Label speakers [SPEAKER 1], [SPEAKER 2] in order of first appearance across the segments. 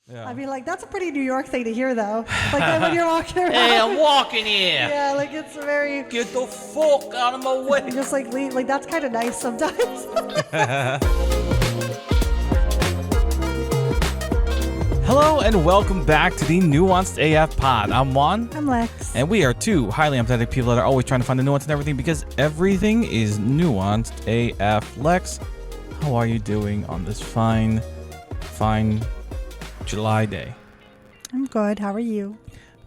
[SPEAKER 1] Yeah.
[SPEAKER 2] I mean, like, that's a pretty New York thing to hear, though. Like, when you're walking around.
[SPEAKER 1] Hey, I'm walking here.
[SPEAKER 2] Yeah, like, it's very...
[SPEAKER 1] Get the fuck out of my way.
[SPEAKER 2] Just, like, that's kind of nice sometimes.
[SPEAKER 1] Hello and welcome back to the Nuanced AF Pod. I'm Juan.
[SPEAKER 2] I'm Lex.
[SPEAKER 1] And we are two highly empathetic people that are always trying to find the nuance in everything because everything is nuanced AF. Lex, how are you doing on this fine July day?
[SPEAKER 2] I'm good. How are you?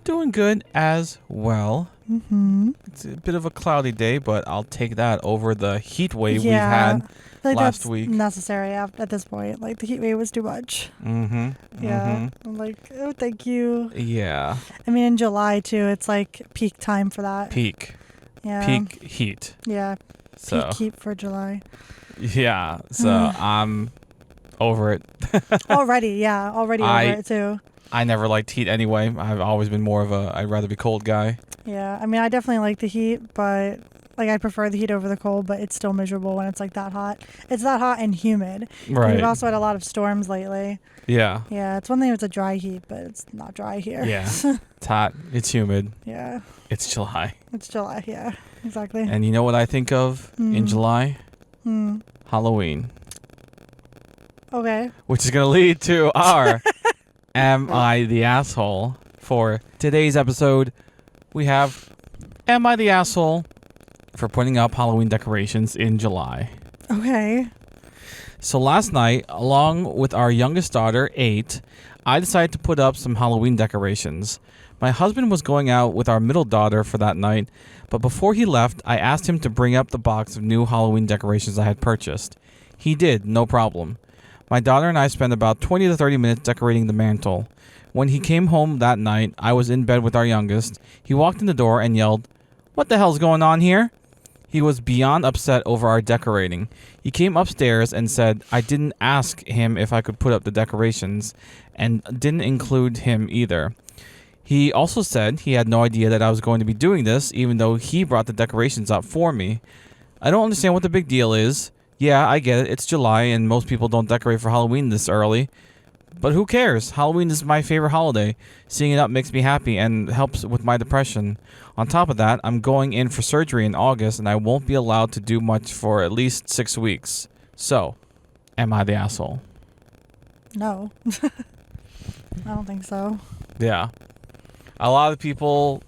[SPEAKER 1] Doing good as well.
[SPEAKER 2] Mm-hmm.
[SPEAKER 1] It's a bit of a cloudy day, but I'll take that over the heat wave we've
[SPEAKER 2] Yeah.
[SPEAKER 1] had
[SPEAKER 2] Like
[SPEAKER 1] last
[SPEAKER 2] that's
[SPEAKER 1] week.
[SPEAKER 2] necessary at this point. Like, the heat wave was too much.
[SPEAKER 1] Mm-hmm.
[SPEAKER 2] Yeah. I'm like, oh, thank you.
[SPEAKER 1] Yeah.
[SPEAKER 2] I mean, in July, too, it's, like, peak time for that.
[SPEAKER 1] Peak heat.
[SPEAKER 2] Yeah.
[SPEAKER 1] So
[SPEAKER 2] Peak heat for July.
[SPEAKER 1] yeah. So I'm over it.
[SPEAKER 2] Already over it, too.
[SPEAKER 1] I never liked heat anyway. I've always been more of I'd rather be cold guy.
[SPEAKER 2] Yeah, I mean, I definitely like the heat, but like I prefer the heat over the cold, but it's still miserable when it's like that hot. It's that hot and humid.
[SPEAKER 1] Right.
[SPEAKER 2] We've also had a lot of storms lately.
[SPEAKER 1] Yeah.
[SPEAKER 2] Yeah, it's one thing if it's a dry heat, but it's not dry here.
[SPEAKER 1] Yeah. It's hot. It's humid.
[SPEAKER 2] Yeah.
[SPEAKER 1] It's July.
[SPEAKER 2] It's July, yeah. Exactly.
[SPEAKER 1] And you know what I think of in July? Halloween.
[SPEAKER 2] Okay.
[SPEAKER 1] Which is going to lead to our Am I the Asshole? For today's episode, we have Am I the Asshole for putting up Halloween decorations in July?
[SPEAKER 2] Okay.
[SPEAKER 1] So last night, along with our youngest daughter, 8, I decided to put up some Halloween decorations. My husband was going out with our middle daughter for that night, but before he left, I asked him to bring up the box of new Halloween decorations I had purchased. He did, no problem. My daughter and I spent about 20 to 30 minutes decorating the mantle. When he came home that night, I was in bed with our youngest. He walked in the door and yelled, "What the hell's going on here?" He was beyond upset over our decorating. He came upstairs and said I didn't ask him if I could put up the decorations and didn't include him either. He also said he had no idea that I was going to be doing this, even though he brought the decorations up for me. I don't understand what the big deal is. Yeah, I get it. It's July and most people don't decorate for Halloween this early. But who cares? Halloween is my favorite holiday. Seeing it up makes me happy and helps with my depression. On top of that, I'm going in for surgery in August and I won't be allowed to do much for at least 6 weeks. So, am I the asshole?
[SPEAKER 2] No. I don't think so.
[SPEAKER 1] Yeah. A lot of people,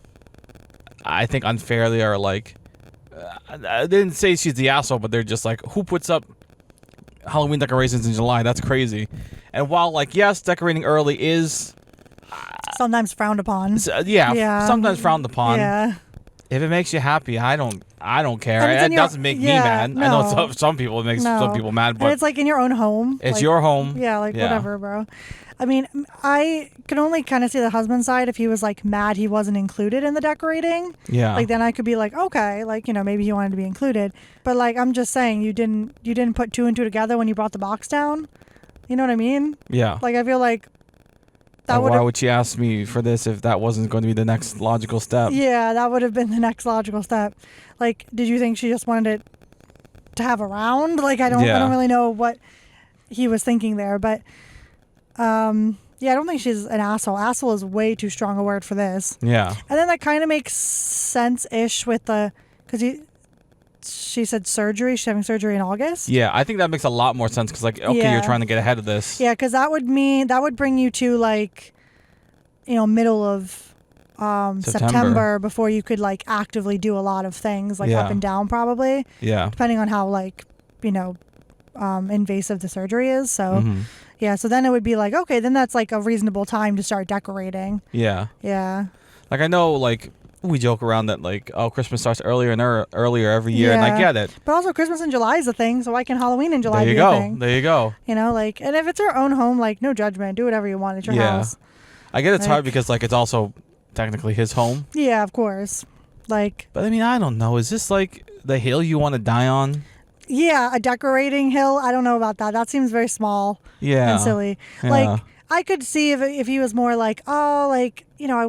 [SPEAKER 1] I think unfairly, are like, I didn't say she's the asshole, but they're just like, who puts up Halloween decorations in July? That's crazy. And while, like, yes, decorating early is
[SPEAKER 2] Sometimes frowned upon.
[SPEAKER 1] sometimes frowned upon.
[SPEAKER 2] Yeah.
[SPEAKER 1] If it makes you happy, I don't care.
[SPEAKER 2] And it's in
[SPEAKER 1] It
[SPEAKER 2] your-
[SPEAKER 1] doesn't make me
[SPEAKER 2] yeah,
[SPEAKER 1] mad. I know
[SPEAKER 2] no.
[SPEAKER 1] some people it makes
[SPEAKER 2] No.
[SPEAKER 1] some people mad,
[SPEAKER 2] And
[SPEAKER 1] but
[SPEAKER 2] it's like in your own home.
[SPEAKER 1] it's
[SPEAKER 2] like,
[SPEAKER 1] your home.
[SPEAKER 2] Yeah, like whatever, bro. I mean, I can only kind of see the husband's side if he was like mad he wasn't included in the decorating.
[SPEAKER 1] Yeah.
[SPEAKER 2] Like then I could be like, okay, like, you know, maybe he wanted to be included. But like I'm just saying you didn't put 2 and 2 together when you brought the box down. You know what I mean?
[SPEAKER 1] Yeah.
[SPEAKER 2] Like I feel like that
[SPEAKER 1] And
[SPEAKER 2] would
[SPEAKER 1] why would she ask me for this if that wasn't going to be the next logical step?
[SPEAKER 2] Yeah, that would have been the next logical step. Like, did you think she just wanted it to have around? Like I don't really know what he was thinking there, but yeah, I don't think she's an asshole. Asshole is way too strong a word for this.
[SPEAKER 1] Yeah.
[SPEAKER 2] And then that kind of makes sense-ish with because she said surgery. She's having surgery in August.
[SPEAKER 1] Yeah, I think that makes a lot more sense because, like, okay,
[SPEAKER 2] Yeah.
[SPEAKER 1] you're trying to get ahead of this.
[SPEAKER 2] Yeah, because that would bring you to like, you know, middle of September before you could like actively do a lot of things like up and down probably.
[SPEAKER 1] Yeah.
[SPEAKER 2] Depending on how like, you know, invasive the surgery is. So
[SPEAKER 1] Mhm.
[SPEAKER 2] yeah, so then it would be like, okay, then that's like a reasonable time to start decorating.
[SPEAKER 1] Yeah.
[SPEAKER 2] Yeah.
[SPEAKER 1] Like, I know, like, we joke around that, like, oh, Christmas starts earlier and earlier every year, and I
[SPEAKER 2] Yeah.
[SPEAKER 1] get it.
[SPEAKER 2] But also Christmas in July is a thing, so why can Halloween in July
[SPEAKER 1] There you
[SPEAKER 2] be
[SPEAKER 1] go.
[SPEAKER 2] a thing?
[SPEAKER 1] There you go.
[SPEAKER 2] You know, like, and if it's your own home, like, no judgment. Do whatever you want at your
[SPEAKER 1] Yeah.
[SPEAKER 2] house.
[SPEAKER 1] I get it's hard
[SPEAKER 2] Like-
[SPEAKER 1] because, like, it's also technically his home.
[SPEAKER 2] Yeah, of course. Like,
[SPEAKER 1] But, I mean, I don't know. Is this, like, the hill you want to die on?
[SPEAKER 2] yeah, a decorating hill. I don't know about that. That seems very small
[SPEAKER 1] Yeah.
[SPEAKER 2] and silly.
[SPEAKER 1] Yeah.
[SPEAKER 2] Like, I could see if he was more like, oh, like, you know, I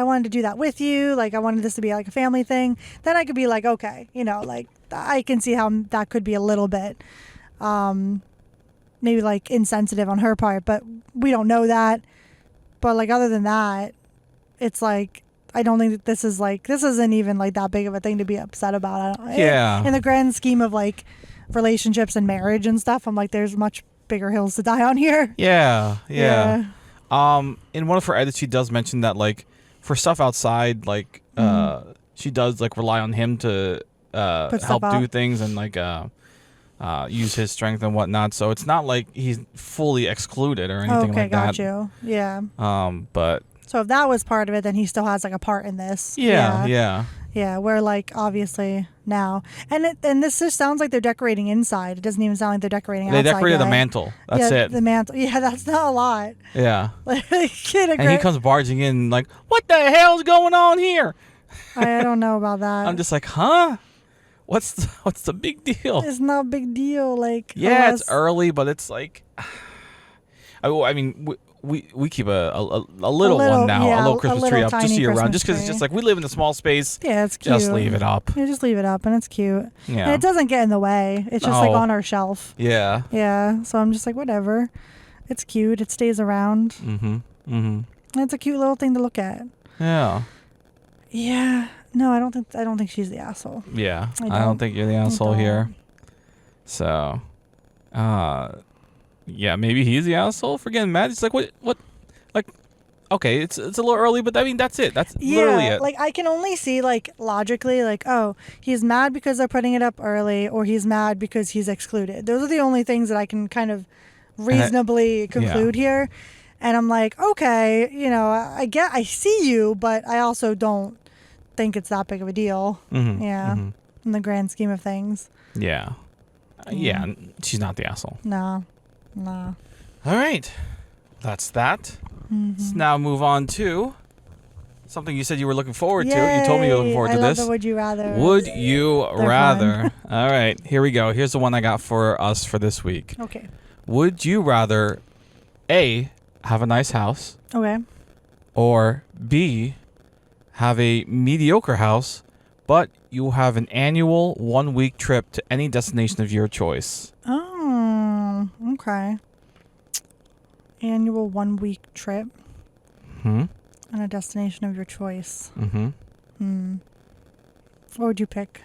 [SPEAKER 2] wanted to do that with you. Like, I wanted this to be like a family thing. Then I could be like, okay, you know, like, I can see how that could be a little bit, maybe like insensitive on her part. But we don't know that. But like other than that, it's like I don't think that this isn't even like that big of a thing to be upset about. I don't,
[SPEAKER 1] Yeah.
[SPEAKER 2] In the grand scheme of like relationships and marriage and stuff, I'm like, there's much bigger hills to die on here.
[SPEAKER 1] Yeah.
[SPEAKER 2] Yeah.
[SPEAKER 1] In one of her edits, she does mention that like for stuff outside, like she does like rely on him to help do things and like use his strength and whatnot. So it's not like he's fully excluded or anything like that.
[SPEAKER 2] Okay, got you. Yeah.
[SPEAKER 1] But
[SPEAKER 2] so if that was part of it, then he still has like a part in this.
[SPEAKER 1] Yeah.
[SPEAKER 2] Yeah, where like obviously now, and this just sounds like they're decorating inside. It doesn't even sound like they're decorating outside.
[SPEAKER 1] They decorated the mantle. That's it.
[SPEAKER 2] The mantle. Yeah, that's not a lot.
[SPEAKER 1] Yeah.
[SPEAKER 2] And
[SPEAKER 1] he comes barging in like, what the hell's going on here?
[SPEAKER 2] I don't know about that.
[SPEAKER 1] I'm just like, huh? What's the big deal?
[SPEAKER 2] It's not a big deal. Like
[SPEAKER 1] it's early, but it's like, I mean, we keep a little one now, a little Christmas tree up just year round, just because it's just like we live in a small space.
[SPEAKER 2] Yeah, it's cute.
[SPEAKER 1] Just leave it up.
[SPEAKER 2] Yeah, just leave it up, and it's cute.
[SPEAKER 1] Yeah,
[SPEAKER 2] and it doesn't get in the way. It's just like on our shelf.
[SPEAKER 1] Yeah.
[SPEAKER 2] Yeah. So I'm just like, whatever. It's cute. It stays around. And it's a cute little thing to look at.
[SPEAKER 1] Yeah.
[SPEAKER 2] Yeah. No, I don't think she's the asshole.
[SPEAKER 1] Yeah. I don't think you're the asshole here. So, yeah, maybe he's the asshole for getting mad. It's like what like okay, it's a little early, but I mean that's it. That's literally it.
[SPEAKER 2] Like I can only see like logically like, oh, he's mad because they're putting it up early, or he's mad because he's excluded. Those are the only things that I can kind of reasonably conclude here. And I'm like, okay, I see you, but I also don't think it's that big of a deal. In the grand scheme of things.
[SPEAKER 1] Yeah. Yeah, she's not the asshole.
[SPEAKER 2] No.
[SPEAKER 1] All right. That's that. Let's now move on to something you said you were looking forward to. You told me you were looking forward to this.
[SPEAKER 2] The would you rather.
[SPEAKER 1] Would you rather? All right. Here we go. Here's the one I got for us for this week.
[SPEAKER 2] Okay.
[SPEAKER 1] Would you rather A, have a nice house?
[SPEAKER 2] Okay.
[SPEAKER 1] Or B, have a mediocre house, but you have an annual 1-week trip to any destination of your choice?
[SPEAKER 2] Oh, okay. Annual 1-week trip. And a destination of your choice. What would you pick?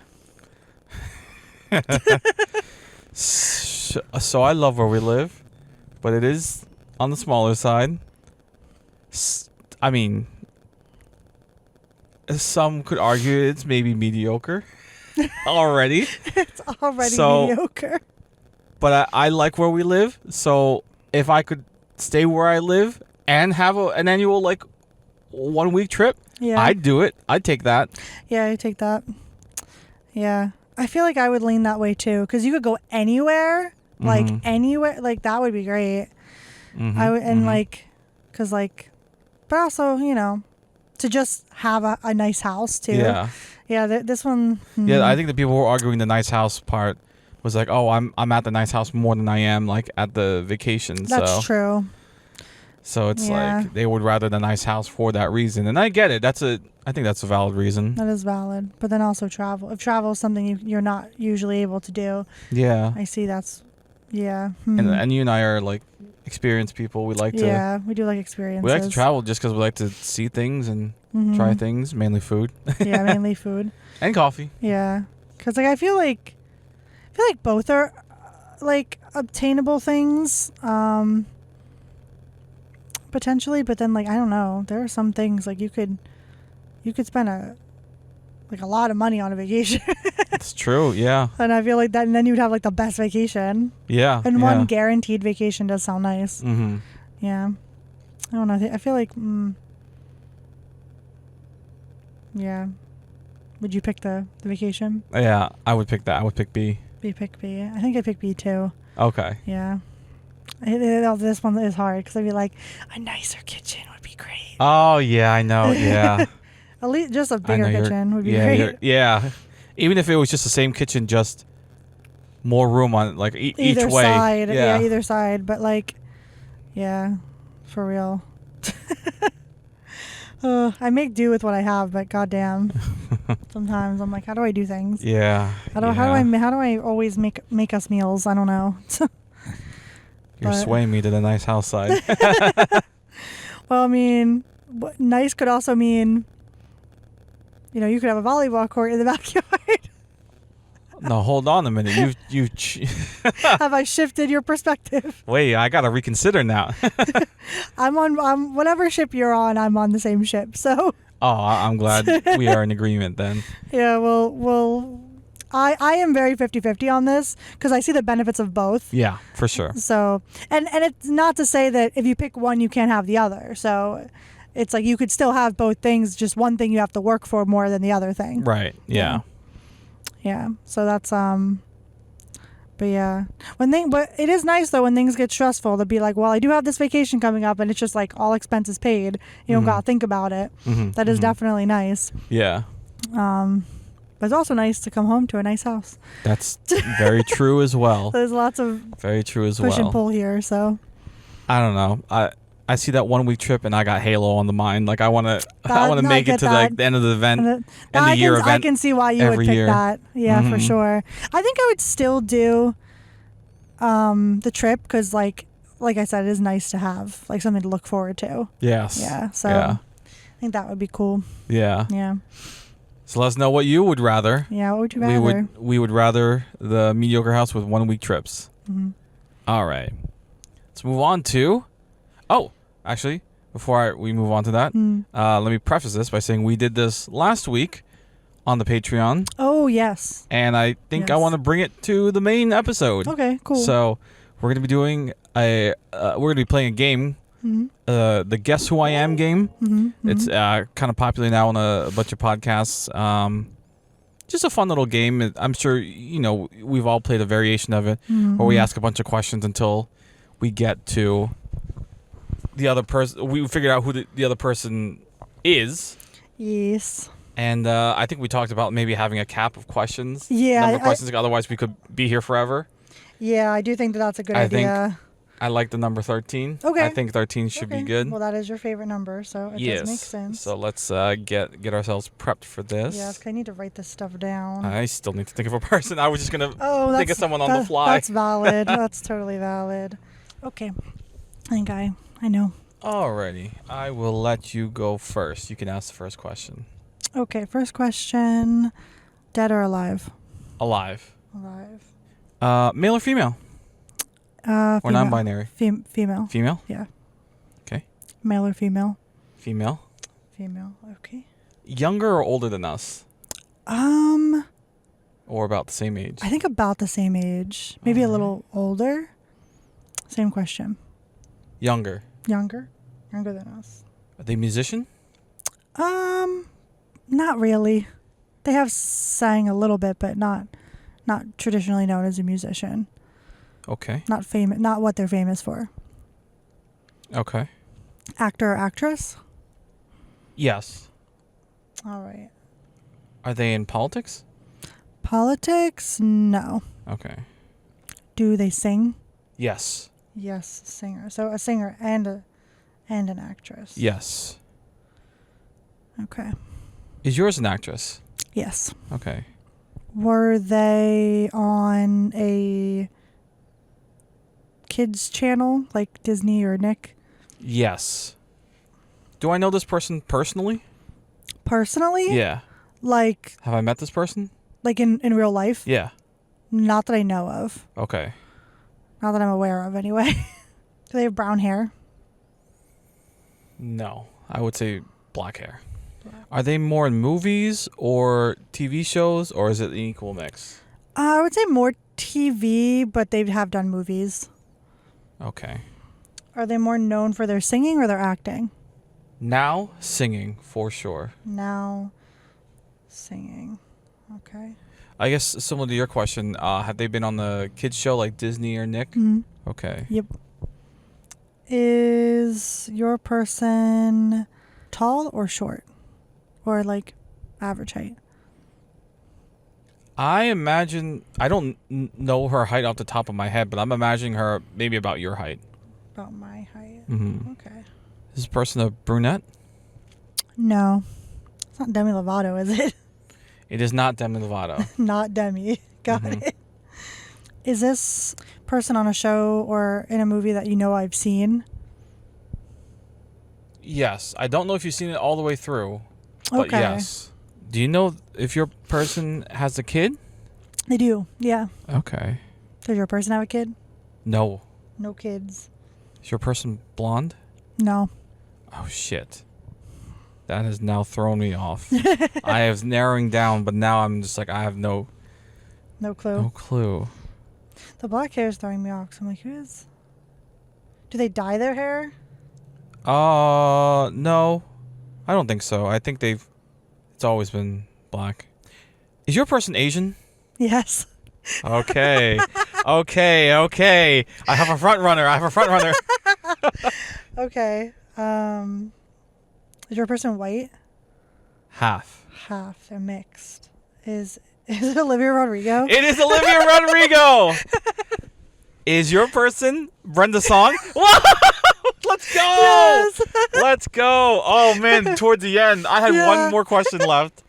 [SPEAKER 1] So I love where we live, but it is on the smaller side. I mean, some could argue it's maybe mediocre already.
[SPEAKER 2] It's already mediocre.
[SPEAKER 1] But I like where we live, so if I could stay where I live and have an annual like 1-week trip, I'd do it. I'd take that. Yeah,
[SPEAKER 2] I'd take that. Yeah. I feel like I would lean that way too, because you could go anywhere, like anywhere, like that would be great. I would, and like, because like, but also, to just have a nice house too. Yeah. This one.
[SPEAKER 1] Yeah, I think the people who were arguing the nice house part was like, oh, I'm at the nice house more than I am like at the vacation.
[SPEAKER 2] That's true.
[SPEAKER 1] So it's like they would rather the nice house for that reason, and I get it. I think that's a valid reason.
[SPEAKER 2] That is valid, but then also travel. If travel is something you're not usually able to do,
[SPEAKER 1] I
[SPEAKER 2] see that's
[SPEAKER 1] And you and I are like experienced people. We like to.
[SPEAKER 2] Yeah, we do like experiences.
[SPEAKER 1] We like to travel just because we like to see things and try things, mainly food.
[SPEAKER 2] Yeah, mainly food.
[SPEAKER 1] And coffee.
[SPEAKER 2] Yeah, because like I feel like both are like obtainable things. Potentially, but then like I don't know, there are some things like you could spend a lot of money on a vacation.
[SPEAKER 1] It's true, yeah.
[SPEAKER 2] And I feel like that, and then you'd have like the best vacation.
[SPEAKER 1] Yeah.
[SPEAKER 2] And one guaranteed vacation does sound nice. Yeah. I don't know. I feel like yeah. Would you pick the vacation?
[SPEAKER 1] Yeah, I would pick that. I would pick B.
[SPEAKER 2] Pick B. I think I'd pick B too.
[SPEAKER 1] Okay.
[SPEAKER 2] Yeah. This one is hard because I'd be like, a nicer kitchen would be great.
[SPEAKER 1] Oh yeah, I know. Yeah.
[SPEAKER 2] At least just a bigger kitchen would be great.
[SPEAKER 1] Yeah. Even if it was just the same kitchen, just more room on like each way.
[SPEAKER 2] Either side. Yeah, either side. But like, yeah, for real. I make do with what I have, but goddamn, sometimes I'm like, how do I do things?
[SPEAKER 1] Yeah.
[SPEAKER 2] How do I always make us meals? I don't know.
[SPEAKER 1] You're swaying me to the nice house side.
[SPEAKER 2] Well, I mean, nice could also mean, you could have a volleyball court in the backyard.
[SPEAKER 1] No, hold on a minute.
[SPEAKER 2] Have I shifted your perspective?
[SPEAKER 1] Wait, I gotta reconsider now.
[SPEAKER 2] I'm on whatever ship you're on. I'm on the same ship. So.
[SPEAKER 1] Oh, I'm glad we are in agreement then.
[SPEAKER 2] Yeah. Well. I am very 50-50 on this because I see the benefits of both.
[SPEAKER 1] Yeah, for sure.
[SPEAKER 2] So, and it's not to say that if you pick one, you can't have the other. So, it's like you could still have both things. Just one thing you have to work for more than the other thing.
[SPEAKER 1] Right. Yeah.
[SPEAKER 2] Yeah. So that's But yeah, but it is nice though when things get stressful to be like, well, I do have this vacation coming up, and it's just like all expenses paid. You don't gotta think about it. That is definitely nice.
[SPEAKER 1] Yeah.
[SPEAKER 2] But it's also nice to come home to a nice house.
[SPEAKER 1] That's very true as well.
[SPEAKER 2] There's lots of
[SPEAKER 1] very true as
[SPEAKER 2] push
[SPEAKER 1] well.
[SPEAKER 2] and pull here. So
[SPEAKER 1] I don't know. I see that 1 week trip and I got Halo on the mind. Like I want to make it to the end of the event, end of the year event.
[SPEAKER 2] I can see why you would pick that. Yeah, for sure. I think I would still do the trip because, like I said, it is nice to have like something to look forward to.
[SPEAKER 1] Yes.
[SPEAKER 2] Yeah. So I think that would be cool.
[SPEAKER 1] Yeah.
[SPEAKER 2] Yeah.
[SPEAKER 1] So let us know what you would rather.
[SPEAKER 2] Yeah, what would you rather?
[SPEAKER 1] We would rather the mediocre house with 1 week trips. All right. Let's move on to. Oh, actually, before we move on to that, let me preface this by saying we did this last week on the Patreon.
[SPEAKER 2] Oh, yes.
[SPEAKER 1] And I think I want to bring it to the main episode.
[SPEAKER 2] Okay, cool.
[SPEAKER 1] So we're going to be doing we're going to be playing a game. The Guess Who I Am game. It's kind of popular now on a bunch of podcasts. Just a fun little game. I'm sure we've all played a variation of it, where we ask a bunch of questions until we get to the other person. We figured out who the other person is.
[SPEAKER 2] Yes.
[SPEAKER 1] And I think we talked about maybe having a cap of questions.
[SPEAKER 2] Yeah.
[SPEAKER 1] Number of questions. Otherwise, we could be here forever.
[SPEAKER 2] Yeah, I do think that's a good idea.
[SPEAKER 1] I like the number 13.
[SPEAKER 2] Okay.
[SPEAKER 1] I think 13 should be good.
[SPEAKER 2] Well, that is your favorite number, so it does make sense.
[SPEAKER 1] So let's get ourselves prepped for this.
[SPEAKER 2] Yeah, I need to write this stuff down.
[SPEAKER 1] I still need to think of a person. I was just going to think of someone on the fly.
[SPEAKER 2] That's valid. That's totally valid. Okay. I think I know.
[SPEAKER 1] Alrighty. I will let you go first. You can ask the first question.
[SPEAKER 2] Okay, first question. Dead or alive?
[SPEAKER 1] Alive.
[SPEAKER 2] Alive.
[SPEAKER 1] Male or female?
[SPEAKER 2] Female.
[SPEAKER 1] Or non-binary?
[SPEAKER 2] Female.
[SPEAKER 1] Female?
[SPEAKER 2] Yeah.
[SPEAKER 1] Okay.
[SPEAKER 2] Male or female?
[SPEAKER 1] Female.
[SPEAKER 2] Female. Okay.
[SPEAKER 1] Younger or older than us? Or about the same age?
[SPEAKER 2] I think about the same age. Maybe a little older. Same question.
[SPEAKER 1] Younger.
[SPEAKER 2] Younger than us.
[SPEAKER 1] Are they musician?
[SPEAKER 2] Not really. They have sang a little bit, but not traditionally known as a musician.
[SPEAKER 1] Okay.
[SPEAKER 2] Not famous. Not what they're famous for.
[SPEAKER 1] Okay.
[SPEAKER 2] Actor or actress?
[SPEAKER 1] Yes.
[SPEAKER 2] All right.
[SPEAKER 1] Are they in politics?
[SPEAKER 2] Politics? No.
[SPEAKER 1] Okay.
[SPEAKER 2] Do they sing?
[SPEAKER 1] Yes.
[SPEAKER 2] Yes, singer. So a singer and an actress.
[SPEAKER 1] Yes.
[SPEAKER 2] Okay.
[SPEAKER 1] Is yours an actress?
[SPEAKER 2] Yes.
[SPEAKER 1] Okay.
[SPEAKER 2] Were they on a kids channel like Disney or Nick?
[SPEAKER 1] Yes. Do I know this person personally?
[SPEAKER 2] Personally?
[SPEAKER 1] Yeah.
[SPEAKER 2] Like...
[SPEAKER 1] Have I met this person?
[SPEAKER 2] Like in real life?
[SPEAKER 1] Yeah.
[SPEAKER 2] Not that I know of.
[SPEAKER 1] Okay.
[SPEAKER 2] Not that I'm aware of, anyway. Do they have brown hair?
[SPEAKER 1] No. I would say black hair. Are they more in movies or TV shows, or is it an equal mix?
[SPEAKER 2] I would say more TV, but they have done movies.
[SPEAKER 1] Okay.
[SPEAKER 2] Are they more known for their singing or their acting?
[SPEAKER 1] Now, singing, for sure.
[SPEAKER 2] Now, singing. Okay.
[SPEAKER 1] I guess similar to your question, have they been on the kids show like Disney or Nick?
[SPEAKER 2] Mm-hmm.
[SPEAKER 1] Okay.
[SPEAKER 2] Yep. Is your person tall or short? Or like average height?
[SPEAKER 1] I imagine, I don't know her height off the top of my head, but I'm imagining her maybe about your height.
[SPEAKER 2] About my height?
[SPEAKER 1] Mm-hmm.
[SPEAKER 2] Okay.
[SPEAKER 1] Is this person a brunette?
[SPEAKER 2] No. It's not Demi Lovato, is it?
[SPEAKER 1] It is not Demi Lovato.
[SPEAKER 2] Not Demi. Got it. Is this person on a show or in a movie that you know I've seen?
[SPEAKER 1] Yes. I don't know if you've seen it all the way through, but
[SPEAKER 2] Okay.
[SPEAKER 1] yes. Do you know if your person has a kid?
[SPEAKER 2] They do. Yeah.
[SPEAKER 1] Okay.
[SPEAKER 2] Does your person have a kid?
[SPEAKER 1] No.
[SPEAKER 2] No kids.
[SPEAKER 1] Is your person blonde?
[SPEAKER 2] No.
[SPEAKER 1] Oh, shit. That has now thrown me off. I was narrowing down, but now I'm just like, I have no
[SPEAKER 2] clue.
[SPEAKER 1] clue.
[SPEAKER 2] The black hair is throwing me off. So I'm like, who is? Do they dye their hair?
[SPEAKER 1] No. I don't think so. I think it's always been black. Is your person Asian?
[SPEAKER 2] Yes.
[SPEAKER 1] Okay. Okay. I have a front runner.
[SPEAKER 2] Okay. Is your person white?
[SPEAKER 1] Half.
[SPEAKER 2] They're mixed. Is it Olivia Rodrigo?
[SPEAKER 1] It is Olivia Rodrigo. Is your person Brenda Song? Let's go.
[SPEAKER 2] Yes.
[SPEAKER 1] Let's go. Oh, man. Towards the end, I had
[SPEAKER 2] Yeah.
[SPEAKER 1] one more question left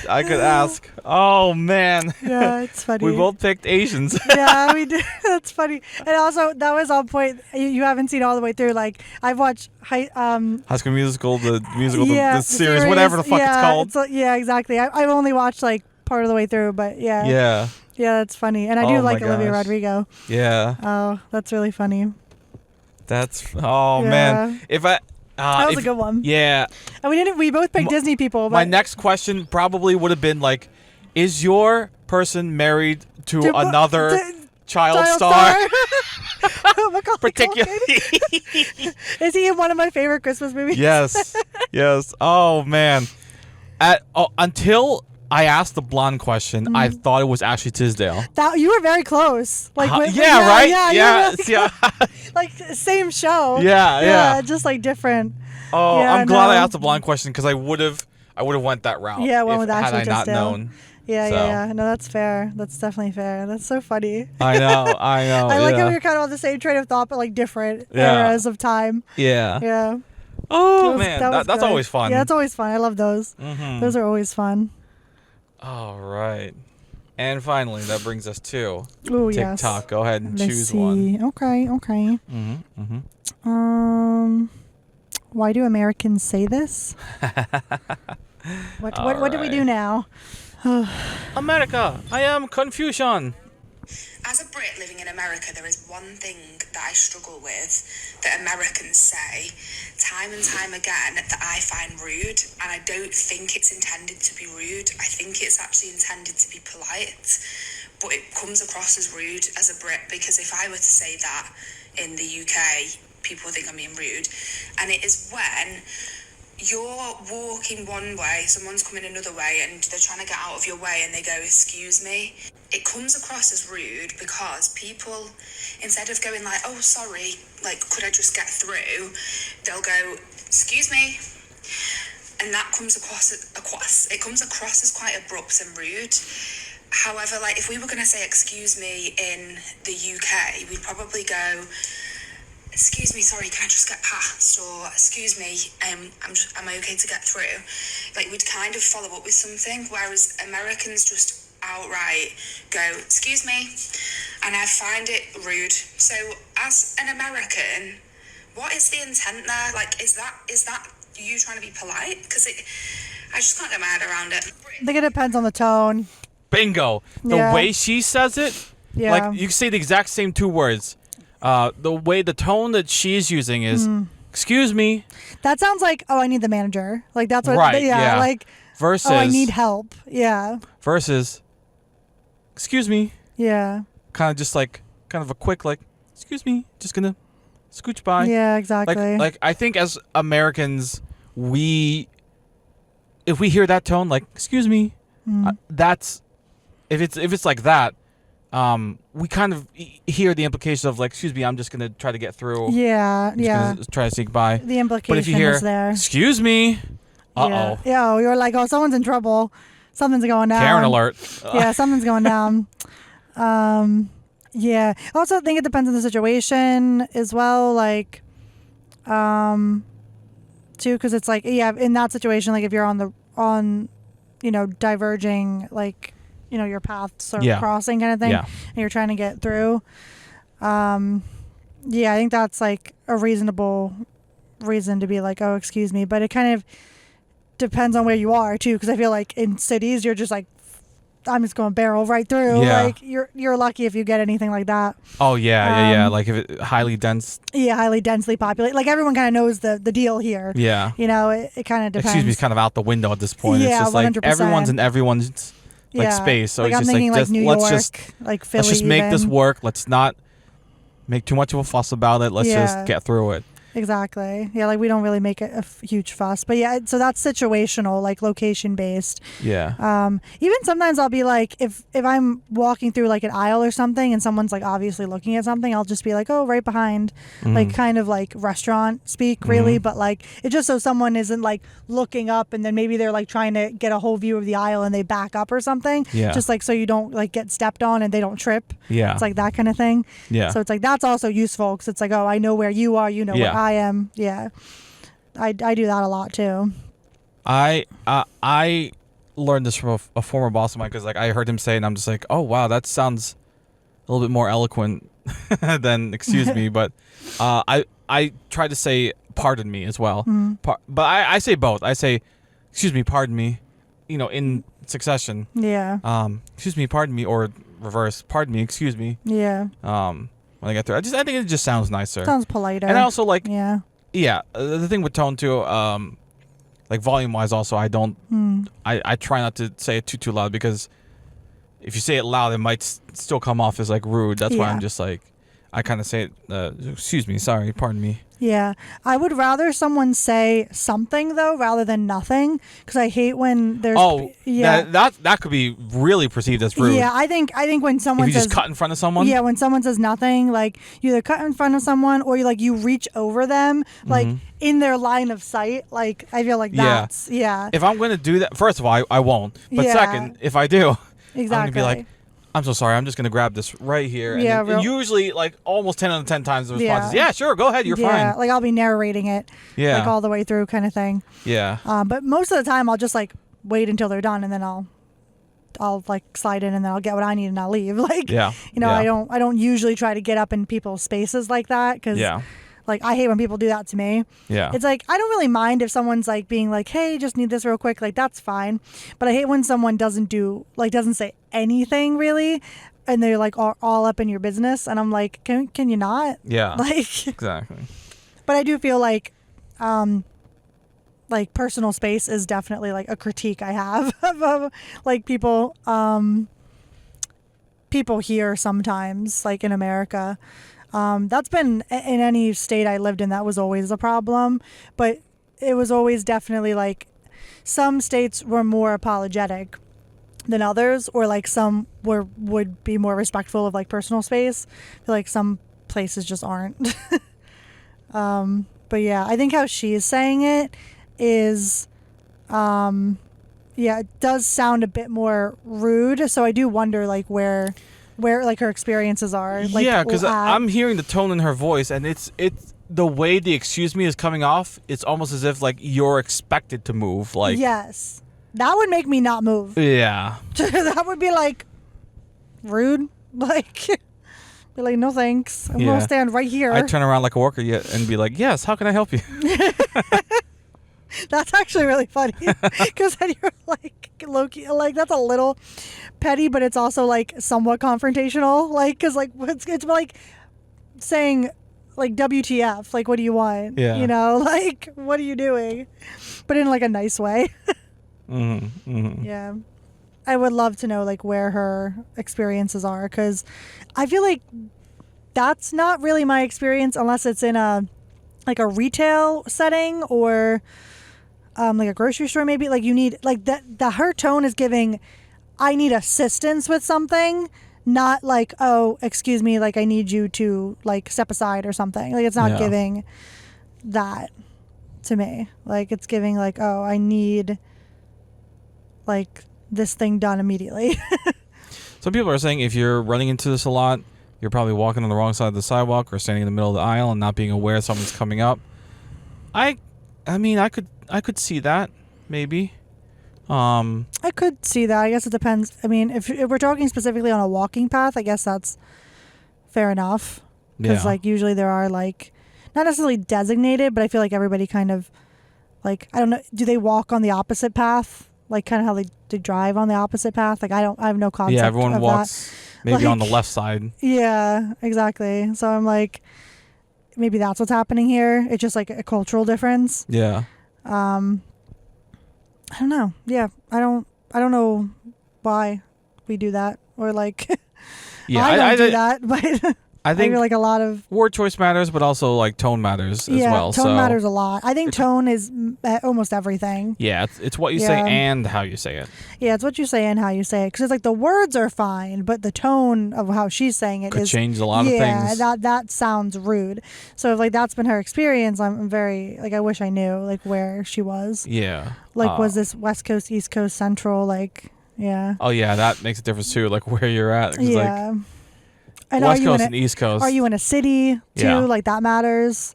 [SPEAKER 1] I could ask. Oh, man.
[SPEAKER 2] Yeah, it's funny.
[SPEAKER 1] We both picked Asians.
[SPEAKER 2] Yeah, we did. That's funny. And also, that was on point. You haven't seen all the way through. Like, I've watched
[SPEAKER 1] High School Musical, the musical,
[SPEAKER 2] yeah,
[SPEAKER 1] the series, whatever the fuck it's called.
[SPEAKER 2] Yeah, exactly. I've only watched like part of the way through, but yeah.
[SPEAKER 1] Yeah.
[SPEAKER 2] Yeah, that's funny. And I do
[SPEAKER 1] Oh
[SPEAKER 2] like
[SPEAKER 1] my
[SPEAKER 2] Olivia
[SPEAKER 1] gosh.
[SPEAKER 2] Rodrigo.
[SPEAKER 1] Yeah.
[SPEAKER 2] Oh, that's really funny.
[SPEAKER 1] Oh,
[SPEAKER 2] Yeah.
[SPEAKER 1] man. If I...
[SPEAKER 2] That was a good one.
[SPEAKER 1] Yeah.
[SPEAKER 2] And we both picked Disney people. But
[SPEAKER 1] My next question probably would have been like, is your person married to another child star?
[SPEAKER 2] Macaulay
[SPEAKER 1] Particularly.
[SPEAKER 2] Culkin. Is he in one of my favorite Christmas movies?
[SPEAKER 1] Yes. Oh, man. Until I asked the blonde question, I thought it was Ashley Tisdale.
[SPEAKER 2] You were very close. Like,
[SPEAKER 1] Right?
[SPEAKER 2] Yeah, you were really
[SPEAKER 1] Yeah.
[SPEAKER 2] close. Like same show.
[SPEAKER 1] Yeah.
[SPEAKER 2] Just like different.
[SPEAKER 1] Oh,
[SPEAKER 2] Yeah,
[SPEAKER 1] I'm glad I
[SPEAKER 2] no.
[SPEAKER 1] asked the blonde question because I would have went that route.
[SPEAKER 2] Yeah, went with
[SPEAKER 1] had
[SPEAKER 2] Ashley
[SPEAKER 1] I not
[SPEAKER 2] Tisdale.
[SPEAKER 1] known.
[SPEAKER 2] Yeah,
[SPEAKER 1] So.
[SPEAKER 2] yeah. No, that's fair. That's definitely fair. That's so funny.
[SPEAKER 1] I know.
[SPEAKER 2] I like how
[SPEAKER 1] yeah.
[SPEAKER 2] we're kind of on the same train of thought, but like different
[SPEAKER 1] Yeah.
[SPEAKER 2] eras of time.
[SPEAKER 1] Yeah.
[SPEAKER 2] Yeah.
[SPEAKER 1] Oh, man.
[SPEAKER 2] was
[SPEAKER 1] That's
[SPEAKER 2] good.
[SPEAKER 1] always fun.
[SPEAKER 2] Yeah, that's always fun. I love those.
[SPEAKER 1] Mm-hmm.
[SPEAKER 2] Those are always fun.
[SPEAKER 1] All right. And finally, that brings us to
[SPEAKER 2] Oh, yes.
[SPEAKER 1] TikTok. Go ahead and
[SPEAKER 2] Let's
[SPEAKER 1] choose
[SPEAKER 2] see.
[SPEAKER 1] one.
[SPEAKER 2] Okay. Why do Americans say this? What do we do now?
[SPEAKER 1] America, I am Confucian.
[SPEAKER 3] As a Brit living in America, there is one thing that I struggle with that Americans say time and time again that I find rude, and I don't think it's intended to be rude. I think it's actually intended to be polite, but it comes across as rude as a Brit, because if I were to say that in the UK, people think I'm being rude, and it is when you're walking one way, someone's coming another way, and they're trying to get out of your way and they go, excuse me. It comes across as rude because people, instead of going like, oh, sorry, like, could I just get through? They'll go, excuse me. And that comes across as quite abrupt and rude. However, like, if we were going to say excuse me in the UK, we'd probably go, excuse me, sorry, can I just get past? Or excuse me, am I okay to get through? Like, we'd kind of follow up with something, whereas Americans just outright go, excuse me, and I find it rude. So as an American, what is the intent there? Like, is that you trying to be polite? Because I just can't get my head around it.
[SPEAKER 2] I think it depends on the tone.
[SPEAKER 1] Bingo. The
[SPEAKER 2] Yeah.
[SPEAKER 1] way she says it,
[SPEAKER 2] Yeah.
[SPEAKER 1] like, you can say the exact same two words. The tone that she's using is, excuse me.
[SPEAKER 2] That sounds like, oh, I need the manager. Like, that's what,
[SPEAKER 1] Right,
[SPEAKER 2] yeah,
[SPEAKER 1] yeah.
[SPEAKER 2] like,
[SPEAKER 1] Versus,
[SPEAKER 2] oh, I need help. Yeah.
[SPEAKER 1] versus, excuse me.
[SPEAKER 2] Yeah.
[SPEAKER 1] Kind of a quick, like, excuse me, just gonna scooch by.
[SPEAKER 2] Yeah, exactly.
[SPEAKER 1] Like I think as Americans, if we hear that tone, like, excuse me, that's, if it's like that, we kind of hear the implication of, like, excuse me, I'm just gonna try to get through.
[SPEAKER 2] yeah,
[SPEAKER 1] I'm just
[SPEAKER 2] yeah.
[SPEAKER 1] gonna try to sneak by.
[SPEAKER 2] The implication
[SPEAKER 1] But if you hear,
[SPEAKER 2] is there.
[SPEAKER 1] excuse me, uh-oh,
[SPEAKER 2] Yeah, you're like, oh, someone's in trouble. Something's going down.
[SPEAKER 1] Karen alert.
[SPEAKER 2] Yeah, something's going down. Yeah. I also think it depends on the situation as well. Like, too, because it's like, yeah, in that situation, like if you're on, diverging, like, your paths are
[SPEAKER 1] Yeah.
[SPEAKER 2] crossing kind of thing,
[SPEAKER 1] Yeah.
[SPEAKER 2] and you're trying to get through. Yeah, I think that's like a reasonable reason to be like, oh, excuse me. But it kind of depends on where you are too, because I feel like in cities you're just like, I'm just going to barrel right through.
[SPEAKER 1] Yeah.
[SPEAKER 2] Like you're lucky if you get anything like that.
[SPEAKER 1] Oh yeah. Like if it highly dense.
[SPEAKER 2] Yeah, highly densely populated. Like everyone kind of knows the deal here.
[SPEAKER 1] Yeah.
[SPEAKER 2] You know, it kind of depends.
[SPEAKER 1] Excuse me, is kind of out the window at this point.
[SPEAKER 2] Yeah,
[SPEAKER 1] it's just
[SPEAKER 2] 100%.
[SPEAKER 1] like everyone's in everyone's like space. So
[SPEAKER 2] like
[SPEAKER 1] it's
[SPEAKER 2] I'm
[SPEAKER 1] just
[SPEAKER 2] thinking
[SPEAKER 1] like,
[SPEAKER 2] New
[SPEAKER 1] let's
[SPEAKER 2] York,
[SPEAKER 1] just
[SPEAKER 2] like Philly.
[SPEAKER 1] let's just make this
[SPEAKER 2] even.
[SPEAKER 1] work. Let's not make too much of a fuss about it. Let's just get through it.
[SPEAKER 2] Exactly. Yeah, like we don't really make a huge fuss. But yeah, so that's situational, like location based.
[SPEAKER 1] Yeah.
[SPEAKER 2] Even sometimes I'll be like, if I'm walking through like an aisle or something and someone's like obviously looking at something, I'll just be like, oh, right behind. Like kind of like restaurant speak really, but like it's just so someone isn't like looking up and then maybe they're like trying to get a whole view of the aisle and they back up or something.
[SPEAKER 1] Yeah.
[SPEAKER 2] Just like so you don't like get stepped on and they don't trip.
[SPEAKER 1] Yeah.
[SPEAKER 2] It's like that kind of thing.
[SPEAKER 1] Yeah.
[SPEAKER 2] So it's like that's also useful because it's like, oh, I know where you are, you know where I am. Yeah, I do that a lot too.
[SPEAKER 1] I learned this from a former boss of mine because like I heard him say it and I'm just like, oh wow, that sounds a little bit more eloquent than excuse me. But I try to say pardon me as well. But I say both. I say excuse me, pardon me, you know, in succession.
[SPEAKER 2] Yeah.
[SPEAKER 1] Excuse me, pardon me, or reverse, pardon me, excuse me.
[SPEAKER 2] Yeah.
[SPEAKER 1] When I get through, I think it just sounds nicer.
[SPEAKER 2] Sounds politer.
[SPEAKER 1] And I also like.
[SPEAKER 2] Yeah.
[SPEAKER 1] The thing with tone too, like volume wise, also I don't. I try not to say it too loud because if you say it loud, it might still come off as like rude. That's why I'm just like, I kind of say it. Excuse me, sorry, pardon me.
[SPEAKER 2] Yeah, I would rather someone say something though rather than nothing because I hate when there's.
[SPEAKER 1] Oh, that could be really perceived as rude.
[SPEAKER 2] Yeah, I think when someone
[SPEAKER 1] if you
[SPEAKER 2] says,
[SPEAKER 1] just cut in front of someone.
[SPEAKER 2] Yeah, when someone says nothing, like you either cut in front of someone or you reach over them, like in their line of sight. Like I feel like that's
[SPEAKER 1] If I'm going to do that, first of all, I won't. But second, if I do, I'm going to be like, I'm so sorry. I'm just going to grab this right here. And usually, like, almost 10 out of 10 times the response is, yeah, sure, go ahead. You're fine.
[SPEAKER 2] Like, I'll be narrating it.
[SPEAKER 1] Yeah.
[SPEAKER 2] Like, all the way through kind of thing.
[SPEAKER 1] Yeah.
[SPEAKER 2] But most of the time, I'll just, like, wait until they're done, and then I'll like, slide in, and then I'll get what I need, and I'll leave. Like, you know, I don't usually try to get up in people's spaces like that, because... Like, I hate when people do that to me.
[SPEAKER 1] Yeah.
[SPEAKER 2] It's like, I don't really mind if someone's like being like, hey, just need this real quick. Like, that's fine. But I hate when someone doesn't say anything really. And they're like all up in your business. And I'm like, can you not?
[SPEAKER 1] Yeah.
[SPEAKER 2] Like,
[SPEAKER 1] exactly.
[SPEAKER 2] But I do feel like personal space is definitely like a critique I have of like people here sometimes, like in America. That's been in any state I lived in, that was always a problem. But it was always definitely like some states were more apologetic than others, or like some would be more respectful of like personal space. I feel like some places just aren't. But yeah, I think how she's saying it is, it does sound a bit more rude. So I do wonder like where like her experiences are. Like,
[SPEAKER 1] yeah, because I'm hearing the tone in her voice, and it's the way the excuse me is coming off. It's almost as if like you're expected to move. Like,
[SPEAKER 2] yes, that would make me not move.
[SPEAKER 1] Yeah,
[SPEAKER 2] that would be like rude. Like, be like, no thanks. I'm gonna stand right here.
[SPEAKER 1] I turn around like a worker and be like, yes, how can I help you?
[SPEAKER 2] That's actually really funny because then you're like low-key, like that's a little petty, but it's also like somewhat confrontational. Like, because like it's like saying like WTF, like what do you want?
[SPEAKER 1] Yeah,
[SPEAKER 2] you know, like what are you doing? But in like a nice way. Yeah, I would love to know like where her experiences are, because I feel like that's not really my experience unless it's in a retail setting or like a grocery store maybe. Like you need like that her tone is giving I need assistance with something, not like, oh, excuse me, like I need you to like step aside or something. Like it's not giving that to me. Like it's giving like, oh, I need like this thing done immediately.
[SPEAKER 1] Some people are saying if you're running into this a lot, you're probably walking on the wrong side of the sidewalk or standing in the middle of the aisle and not being aware someone's coming up. I mean, I could see that, maybe.
[SPEAKER 2] I could see that. I guess it depends. I mean, if we're talking specifically on a walking path, I guess that's fair enough. Because, like, usually there are, like, not necessarily designated, but I feel like everybody kind of like, I don't know, do they walk on the opposite path? Like kind of how they drive on the opposite path? Like I have no concept.
[SPEAKER 1] Yeah, everyone
[SPEAKER 2] of
[SPEAKER 1] walks
[SPEAKER 2] that.
[SPEAKER 1] maybe on the left side.
[SPEAKER 2] Yeah, exactly. So I'm like, maybe that's what's happening here. It's just like a cultural difference.
[SPEAKER 1] Yeah.
[SPEAKER 2] I don't know. Yeah, I don't know why we do that, or like
[SPEAKER 1] Yeah,
[SPEAKER 2] I don't do that, but
[SPEAKER 1] I think
[SPEAKER 2] feel like a lot of
[SPEAKER 1] word choice matters, but also like tone matters as well.
[SPEAKER 2] Tone matters a lot. I think tone is almost everything.
[SPEAKER 1] Yeah, it's what you say and how you say it.
[SPEAKER 2] Yeah, it's what you say and how you say it. Because it's like the words are fine, but the tone of how she's saying it
[SPEAKER 1] could change a lot of things.
[SPEAKER 2] Yeah, that sounds rude. So if like that's been her experience, I'm very like I wish I knew like where she was.
[SPEAKER 1] Yeah.
[SPEAKER 2] Like was this West Coast, East Coast, Central? Like yeah.
[SPEAKER 1] Oh yeah, that makes a difference too. Like where you're at.
[SPEAKER 2] Yeah.
[SPEAKER 1] Like,
[SPEAKER 2] and
[SPEAKER 1] West Coast and East Coast.
[SPEAKER 2] Are you in a city too?
[SPEAKER 1] Yeah.
[SPEAKER 2] Like that matters.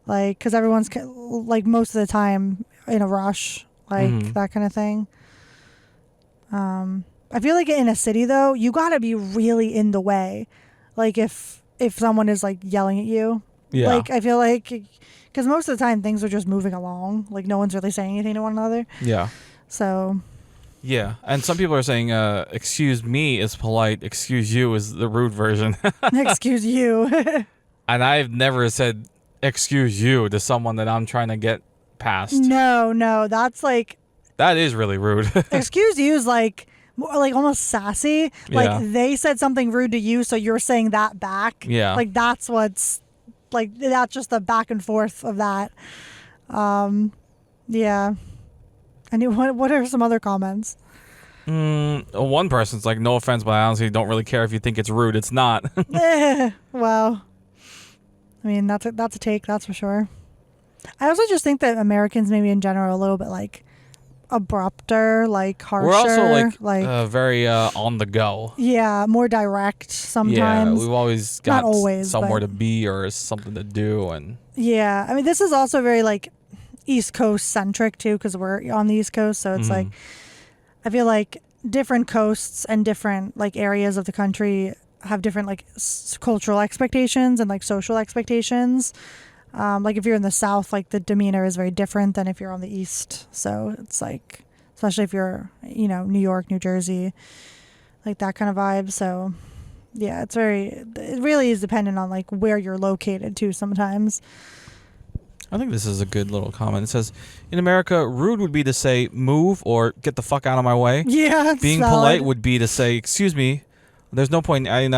[SPEAKER 2] Like because everyone's like most of the time in a rush, like that kind of thing. I feel like in a city though, you got to be really in the way. Like if someone is like yelling at you,
[SPEAKER 1] yeah.
[SPEAKER 2] Like I feel like because most of the time things are just moving along. Like no one's really saying anything to one another.
[SPEAKER 1] Yeah.
[SPEAKER 2] So.
[SPEAKER 1] Yeah, and some people are saying, excuse me is polite, excuse you is the rude version.
[SPEAKER 2] Excuse you.
[SPEAKER 1] And I've never said excuse you to someone that I'm trying to get past.
[SPEAKER 2] No, that's like...
[SPEAKER 1] That is really rude.
[SPEAKER 2] Excuse you is like almost sassy. Like they said something rude to you, so you're saying that back.
[SPEAKER 1] Yeah.
[SPEAKER 2] Like that's what's... Like that's just the back and forth of that. Yeah. And what are some other comments?
[SPEAKER 1] One person's like, no offense, but I honestly don't really care if you think it's rude. It's not.
[SPEAKER 2] Well, I mean, that's a take, that's for sure. I also just think that Americans maybe in general are a little bit like abrupter, like harsher.
[SPEAKER 1] We're also like very on the go.
[SPEAKER 2] Yeah, more direct sometimes.
[SPEAKER 1] Yeah, we've always got
[SPEAKER 2] Not always,
[SPEAKER 1] somewhere
[SPEAKER 2] but...
[SPEAKER 1] to be or something to do. And
[SPEAKER 2] yeah, I mean, this is also very like East Coast centric too, because we're on the East Coast, so it's like I feel like different coasts and different like areas of the country have different like cultural expectations and like social expectations. Like if you're in the South, like the demeanor is very different than if you're on the East. So it's like, especially if you're New York, New Jersey, like that kind of vibe. So yeah, it really is dependent on like where you're located too sometimes.
[SPEAKER 1] I think this is a good little comment. It says, in America, rude would be to say move or get the fuck out of my way.
[SPEAKER 2] Yeah,
[SPEAKER 1] being
[SPEAKER 2] valid.
[SPEAKER 1] Polite would be to say, excuse me. There's no point in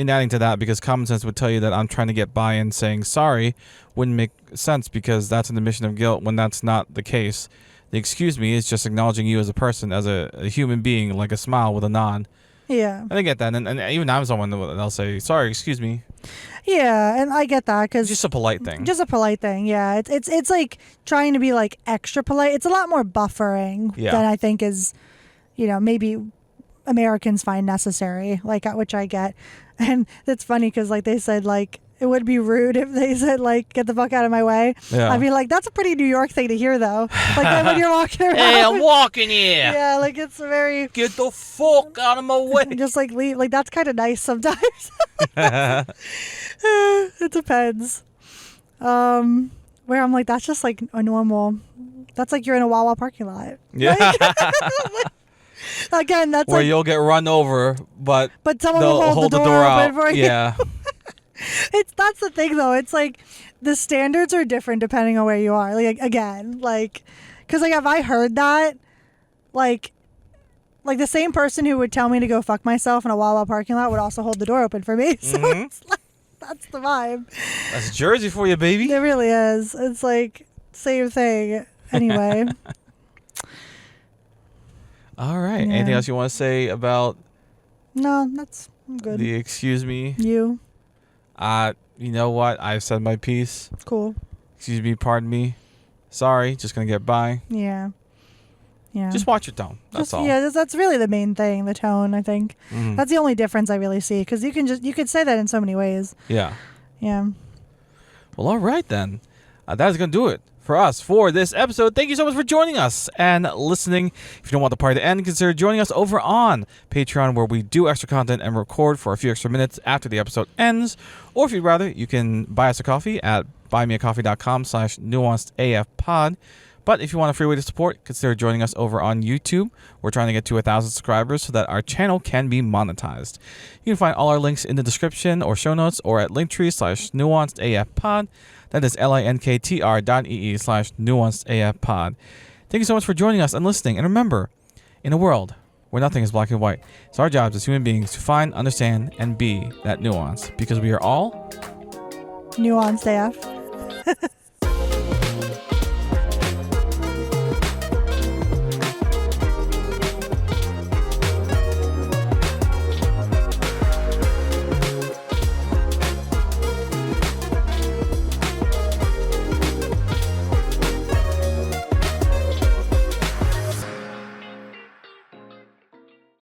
[SPEAKER 1] adding to that because common sense would tell you that I'm trying to get by and saying sorry wouldn't make sense because that's an admission of guilt when that's not the case. The excuse me is just acknowledging you as a person, as a human being, like a smile with a nod.
[SPEAKER 2] Yeah.
[SPEAKER 1] And I get that. And even I'm someone that'll say, sorry, excuse me.
[SPEAKER 2] Yeah, and I get that because
[SPEAKER 1] just a polite thing.
[SPEAKER 2] Just a polite thing, yeah. It's like trying to be like extra polite. It's a lot more buffering than I think is, maybe Americans find necessary. Like which I get, and it's funny because like they said like it would be rude if they said like get the fuck out of my way.
[SPEAKER 1] Yeah.
[SPEAKER 2] I'd be like that's a pretty New York thing to hear though. Like when you're walking around.
[SPEAKER 1] Hey, I'm walking here.
[SPEAKER 2] Yeah, like it's very
[SPEAKER 1] get the fuck out of my way.
[SPEAKER 2] Just like leave. Like that's kind of nice sometimes. It depends. Where I'm like, that's just like a normal. That's like you're in a Wawa parking lot.
[SPEAKER 1] Yeah.
[SPEAKER 2] Like, again, that's
[SPEAKER 1] where
[SPEAKER 2] like,
[SPEAKER 1] you'll get run over, but
[SPEAKER 2] someone will hold the door open for you.
[SPEAKER 1] Yeah.
[SPEAKER 2] That's the thing though. It's like the standards are different depending on where you are. Like again, like because like if I heard that, like the same person who would tell me to go fuck myself in a Wawa parking lot would also hold the door open for me. So it's like, that's the vibe.
[SPEAKER 1] That's Jersey for you, baby.
[SPEAKER 2] It really is. It's like same thing. Anyway.
[SPEAKER 1] All right. Yeah. Anything else you want to say about?
[SPEAKER 2] No, that's good.
[SPEAKER 1] The excuse me.
[SPEAKER 2] You.
[SPEAKER 1] You know what? I've said my piece.
[SPEAKER 2] Cool.
[SPEAKER 1] Excuse me. Pardon me. Sorry. Just gonna get by.
[SPEAKER 2] Yeah. Yeah.
[SPEAKER 1] Just watch your tone. That's all.
[SPEAKER 2] Yeah, that's really the main thing. The tone, I think. That's the only difference I really see because you could say that in so many ways.
[SPEAKER 1] Yeah.
[SPEAKER 2] Yeah.
[SPEAKER 1] Well, all right then. That is gonna do it for us for this episode. Thank you so much for joining us and listening. If you don't want the party to end, consider joining us over on Patreon, where we do extra content and record for a few extra minutes after the episode ends. Or if you'd rather, you can buy us a coffee at buymeacoffee.com/nuancedafpod. But if you want a free way to support, consider joining us over on YouTube. We're trying to get to 1,000 subscribers so that our channel can be monetized. You can find all our links in the description or show notes or at linktree/nuancedafpod. That is linktr.ee/nuancedafpod. Thank you so much for joining us and listening. And remember, in a world where nothing is black and white, it's our jobs as human beings to find, understand, and be that nuance, because we are all
[SPEAKER 2] Nuanced AF.